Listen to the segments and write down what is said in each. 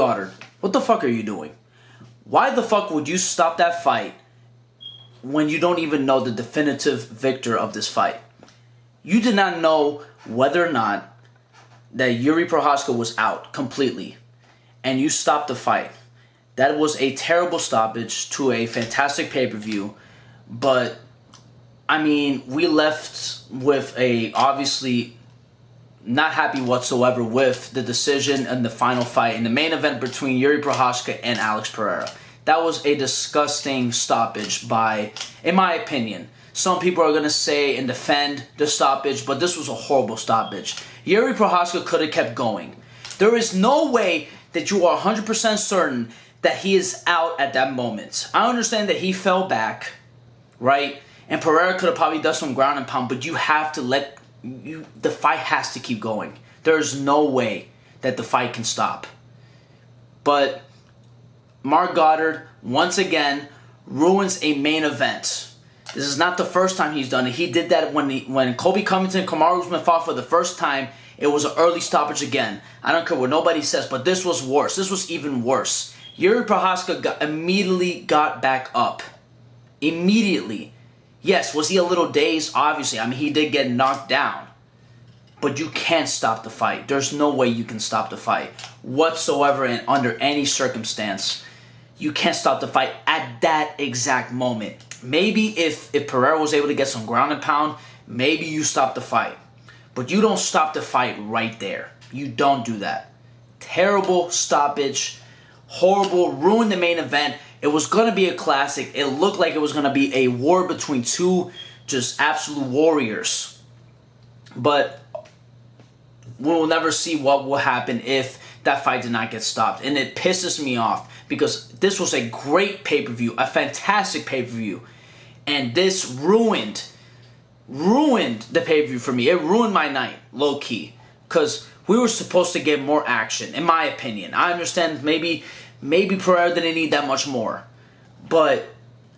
Goddard, what the fuck are you doing? Why the fuck would you stop that fight when you don't even know the definitive victor of this fight? You did not know whether or not that Jiri Prochazka was out completely, and you stopped the fight. That was a terrible stoppage to a fantastic pay-per-view, but I mean, we left with a obviously not happy whatsoever with the decision and the final fight in the main event between Jiri Prochazka and Alex Pereira. That was a disgusting stoppage by, in my opinion. Some people are going to say and defend the stoppage, but this was a horrible stoppage. Jiri Prochazka could have kept going. There is no way that you are 100% certain that he is out at that moment. I understand that he fell back, right? And Pereira could have probably done some ground and pound, but you have to the fight has to keep going. There's no way that the fight can stop. But Marc Goddard, once again, ruins a main event. This is not the first time he's done it. He did that when Colby Covington and Kamaru Usman fought for the first time. It was an early stoppage again. I don't care what nobody says, but this was worse. This was even worse. Jiri Prochazka immediately got back up. Immediately. Yes, was he a little dazed? Obviously. I mean, he did get knocked down. But you can't stop the fight. There's no way you can stop the fight whatsoever and under any circumstance. You can't stop the fight at that exact moment. Maybe if Pereira was able to get some ground and pound, maybe you stop the fight. But you don't stop the fight right there. You don't do that. Terrible stoppage. Horrible. Ruined the main event. It was going to be a classic. It looked like it was going to be a war between two just absolute warriors. But we'll never see what will happen if that fight did not get stopped. And it pisses me off because this was a great pay-per-view, a fantastic pay-per-view. And this ruined the pay-per-view for me. It ruined my night, low-key. Because we were supposed to get more action, in my opinion. I understand maybe Pereira didn't need that much more. But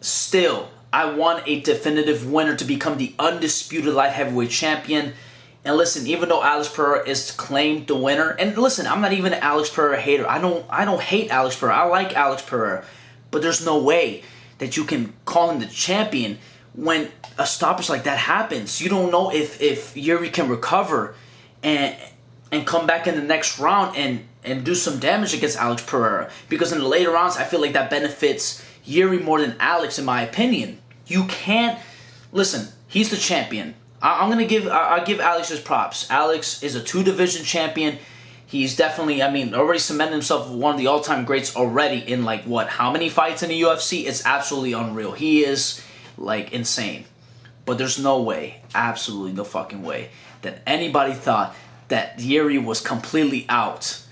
still, I want a definitive winner to become the undisputed light heavyweight champion. And listen, even though Alex Pereira is claimed the winner, and listen, I'm not even an Alex Pereira hater. I don't hate Alex Pereira. I like Alex Pereira. But there's no way that you can call him the champion when a stoppage like that happens. You don't know if Jiri can recover and come back in the next round and do some damage against Alex Pereira. Because in the later rounds, I feel like that benefits Jiri more than Alex, in my opinion. You can't... Listen, he's the champion. I'll give Alex his props. Alex is a 2-division champion. He's definitely, I mean, already cemented himself as one of the all-time greats already in, like, what, how many fights in the UFC? It's absolutely unreal. He is, like, insane. But there's no way, absolutely no fucking way, that anybody thought that Jiri was completely out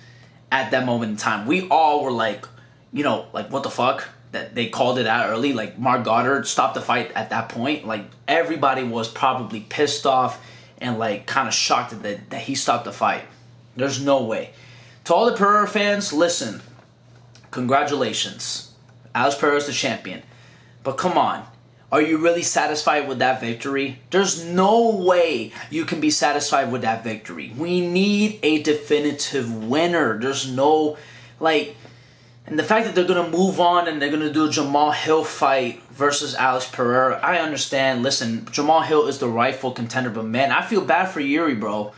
at that moment in time. We all were like, you know, like, what the fuck? That they called it out early. Like, Marc Goddard stopped the fight at that point. Like, everybody was probably pissed off and, like, kind of shocked that he stopped the fight. There's no way. To all the Pereira fans, listen. Congratulations. Alex Pereira is the champion. But come on. Are you really satisfied with that victory? There's no way you can be satisfied with that victory. We need a definitive winner. There's no, like... And the fact that they're going to move on and they're going to do a Jamal Hill fight versus Alex Pereira, I understand. Listen, Jamal Hill is the rightful contender, but man, I feel bad for Jiri, bro.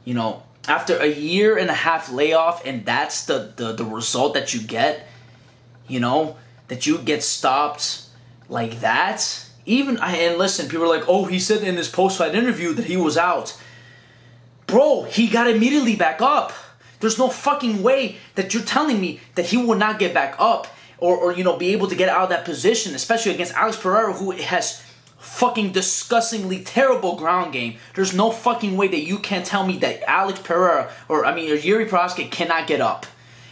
You know, after a 1.5 year layoff, and that's the result that you get, you know, that you get stopped like that. And listen, people are like, oh, he said in his post-fight interview that he was out. Bro, he got immediately back up. There's no fucking way that you're telling me that he will not get back up or you know, be able to get out of that position, especially against Alex Pereira, who has fucking disgustingly terrible ground game. There's no fucking way that you can tell me that Alex Pereira, or Jiri Prochazka cannot get up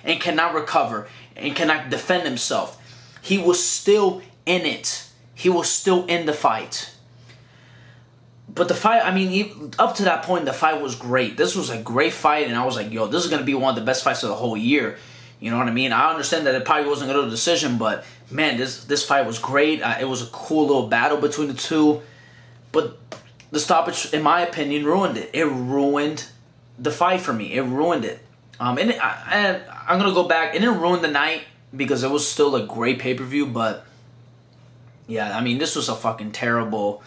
and cannot recover and cannot defend himself. He was still in it. He was still in the fight. But the fight, I mean, up to that point, the fight was great. This was a great fight, and I was like, yo, this is going to be one of the best fights of the whole year. You know what I mean? I understand that it probably wasn't going to go to decision, but, man, this fight was great. It was a cool little battle between the two. But the stoppage, in my opinion, ruined it. It ruined the fight for me. It ruined it. And I'm going to go back. It didn't ruin the night because it was still a great pay-per-view, but yeah, I mean, this was a fucking terrible,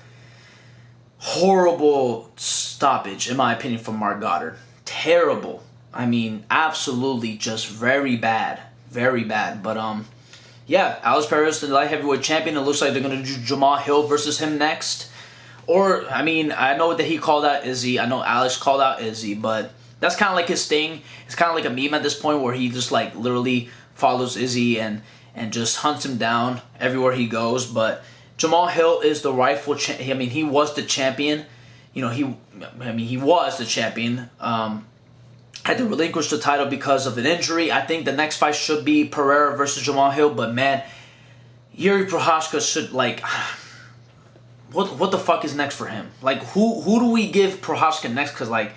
horrible stoppage, in my opinion, from Marc Goddard. Terrible. I mean, absolutely just very bad. Very bad. But, yeah, Alex Pereira is the light heavyweight champion. It looks like they're going to do Jamal Hill versus him next. Or, I mean, I know that he called out Izzy. I know Alex called out Izzy, but that's kind of like his thing. It's kind of like a meme at this point where he just, like, literally follows Izzy and just hunts him down everywhere he goes. But Jamal Hill is the rightful champion. I mean, he was the champion. You know, he was the champion. Had to relinquish the title because of an injury. I think the next fight should be Pereira versus Jamal Hill. But, man, Jiri Prochazka should, like... What the fuck is next for him? Like, who do we give Prochazka next? Because, like,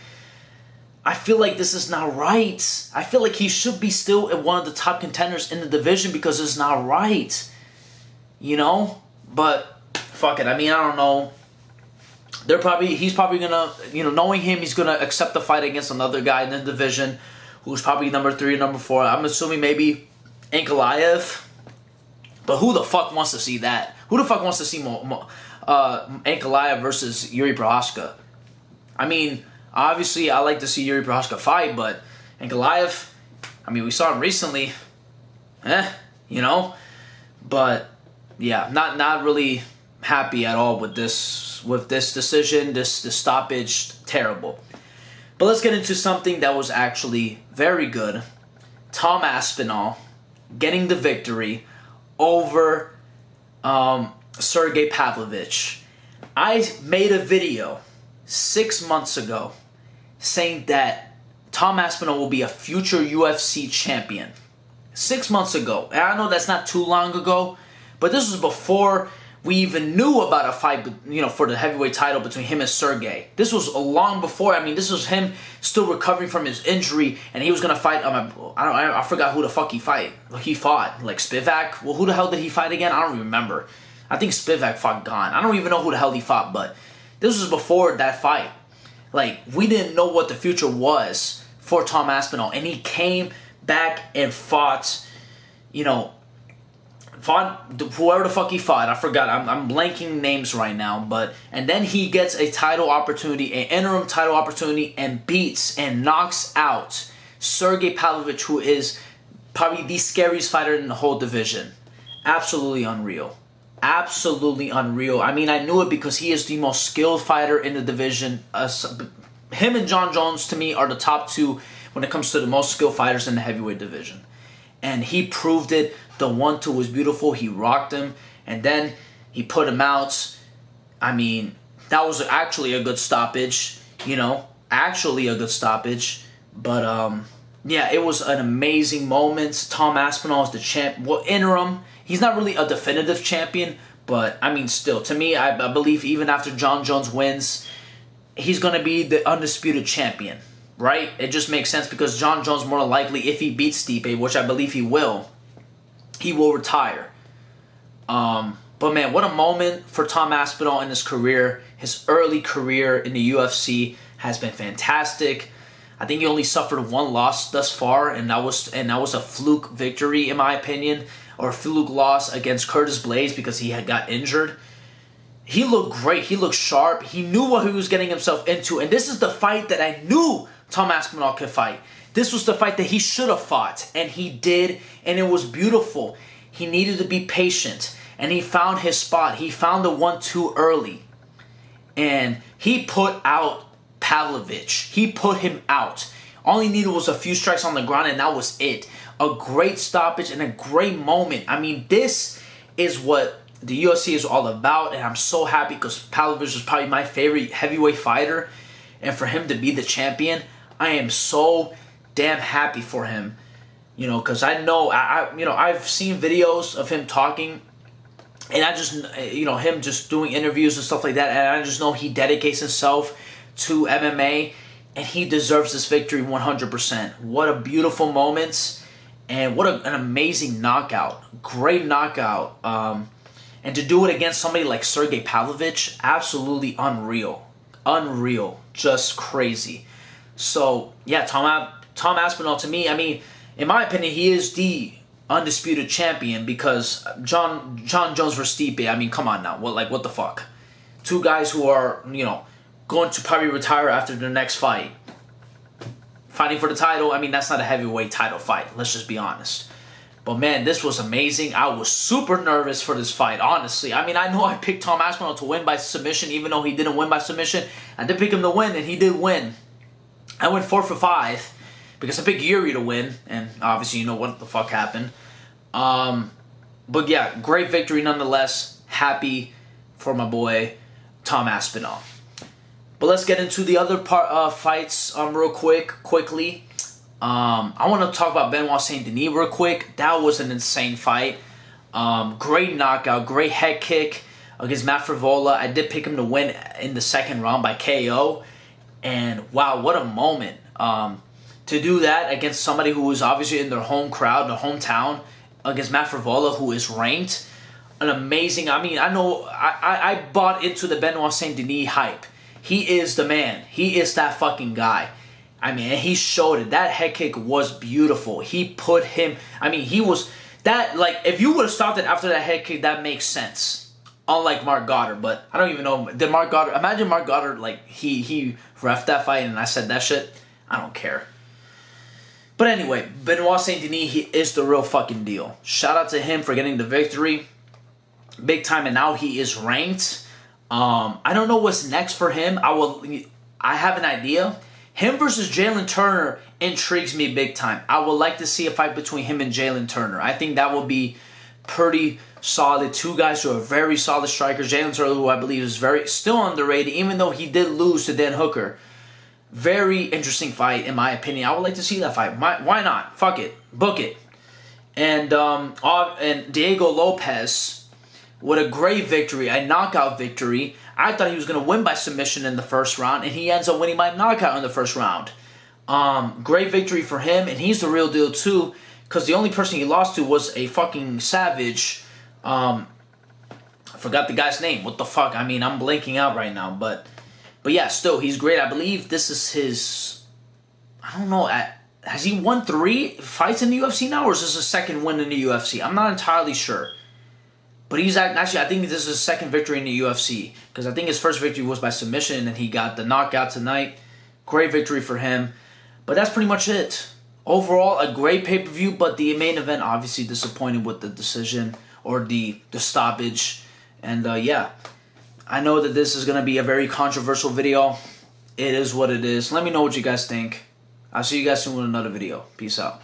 I feel like this is not right. I feel like he should be still one of the top contenders in the division because it's not right. You know? But, fuck it. I mean, I don't know. He's probably gonna, you know, knowing him, he's gonna accept the fight against another guy in the division who's probably number 3 or number 4. I'm assuming maybe Ankalaev. But who the fuck wants to see that? Who the fuck wants to see Ankalaev versus Jiri Prochazka? I mean, obviously, I like to see Jiri Prochazka fight, but Ankalaev, I mean, we saw him recently. You know? But, yeah, not really happy at all with this decision, this stoppage. Terrible. But let's get into something that was actually very good. Tom Aspinall getting the victory over Sergei Pavlovich. I made a video 6 months ago saying that Tom Aspinall will be a future UFC champion. 6 months ago. And I know that's not too long ago, but this was before we even knew about a fight, you know, for the heavyweight title between him and Sergei. This was long before. I mean, this was him still recovering from his injury, and he was gonna fight. I forgot who the fuck he fought. Like Spivak. Well, who the hell did he fight again? I don't even remember. I think Spivak fought Gone. I don't even know who the hell he fought, but this was before that fight. Like, we didn't know what the future was for Tom Aspinall, and he came back and fought, you know, whoever the fuck he fought. I forgot. I'm blanking names right now. And then he gets a title opportunity, an interim title opportunity, and beats and knocks out Sergei Pavlovich, who is probably the scariest fighter in the whole division. Absolutely unreal. Absolutely unreal. I mean, I knew it because he is the most skilled fighter in the division. Him and John Jones, to me, are the top 2 when it comes to the most skilled fighters in the heavyweight division. And he proved it. The 1-2 was beautiful. He rocked him. And then he put him out. I mean, that was actually a good stoppage. You know, actually a good stoppage. But, yeah, it was an amazing moment. Tom Aspinall is the champ. Well, interim. He's not really a definitive champion. But, I mean, still, to me, I believe even after John Jones wins, he's going to be the undisputed champion. Right? It just makes sense because John Jones, more than likely, if he beats Stipe, which I believe he will retire. But man, what a moment for Tom Aspinall in his career. His early career in the UFC has been fantastic. I think he only suffered 1 loss thus far, and that was a fluke victory in my opinion, or a fluke loss against Curtis Blaydes because he had got injured. He looked great. He looked sharp. He knew what he was getting himself into, and this is the fight that I knew Tom Aspinall could fight. This was the fight that he should have fought, and he did, and it was beautiful. He needed to be patient, and he found his spot. He found the 1-2 early, and he put out Pavlovich. He put him out. All he needed was a few strikes on the ground, and that was it. A great stoppage and a great moment. I mean, this is what the UFC is all about, and I'm so happy because Pavlovich was probably my favorite heavyweight fighter, and for him to be the champion, I am so damn happy for him, you know, because I know, I've seen videos of him talking, and I just, you know, him just doing interviews and stuff like that, and I just know he dedicates himself to MMA, and he deserves this victory 100%. What a beautiful moment, and what an amazing knockout. Great knockout. And to do it against somebody like Sergei Pavlovich, absolutely unreal. Unreal. Just crazy. So, yeah, Tom Aspinall, to me, I mean, in my opinion, he is the undisputed champion because John Jones versus Stipe. I mean, come on now. What the fuck? Two guys who are, you know, going to probably retire after their next fight. Fighting for the title. I mean, that's not a heavyweight title fight. Let's just be honest. But man, this was amazing. I was super nervous for this fight, honestly. I mean, I know I picked Tom Aspinall to win by submission, even though he didn't win by submission. I did pick him to win, and he did win. I went 4 for 5 because I picked Jiri to win, and obviously you know what the fuck happened. But yeah, great victory nonetheless. Happy for my boy Tom Aspinall. But let's get into the other fights real quickly. I want to talk about Benoit Saint Denis real quick. That was an insane fight. Great knockout, great head kick against Matt Frivola. I did pick him to win in the second round by KO. And wow, what a moment. To do that against somebody who was obviously in their home crowd, their hometown, against Matt Frivola, who is ranked. An amazing, I mean, I know, I bought into the Benoit Saint Denis hype. He is the man. He is that fucking guy. I mean, he showed it. That head kick was beautiful. He put him, I mean, he was, that, like, if you would have stopped it after that head kick, that makes sense. Unlike Marc Goddard, but I don't even know, did Marc Goddard, imagine Marc Goddard, like, he reffed that fight and I said that shit. I don't care. But anyway, Benoit Saint Denis, he is the real fucking deal. Shout out to him for getting the victory. Big time, and now he is ranked. I don't know what's next for him. I have an idea. Him versus Jalen Turner intrigues me big time. I would like to see a fight between him and Jalen Turner. I think that would be pretty solid. Two guys who are very solid strikers. Jalen Turner, who I believe is still underrated, even though he did lose to Dan Hooker. Very interesting fight, in my opinion. I would like to see that fight. Why not? Fuck it. Book it. And Diego Lopez, what a great victory, a knockout victory. I thought he was going to win by submission in the first round, and he ends up winning by knockout in the first round. Great victory for him, and he's the real deal too, because the only person he lost to was a fucking savage. I forgot the guy's name. What the fuck? I mean, I'm blanking out right now, but yeah, still, he's great. I believe this is his, I don't know, has he won 3 fights in the UFC now, or is this his second win in the UFC? I'm not entirely sure. But he's actually, I think this is his second victory in the UFC. Because I think his first victory was by submission and he got the knockout tonight. Great victory for him. But that's pretty much it. Overall, a great pay-per-view, but the main event obviously disappointed with the decision or the stoppage. And yeah, I know that this is going to be a very controversial video. It is what it is. Let me know what you guys think. I'll see you guys soon with another video. Peace out.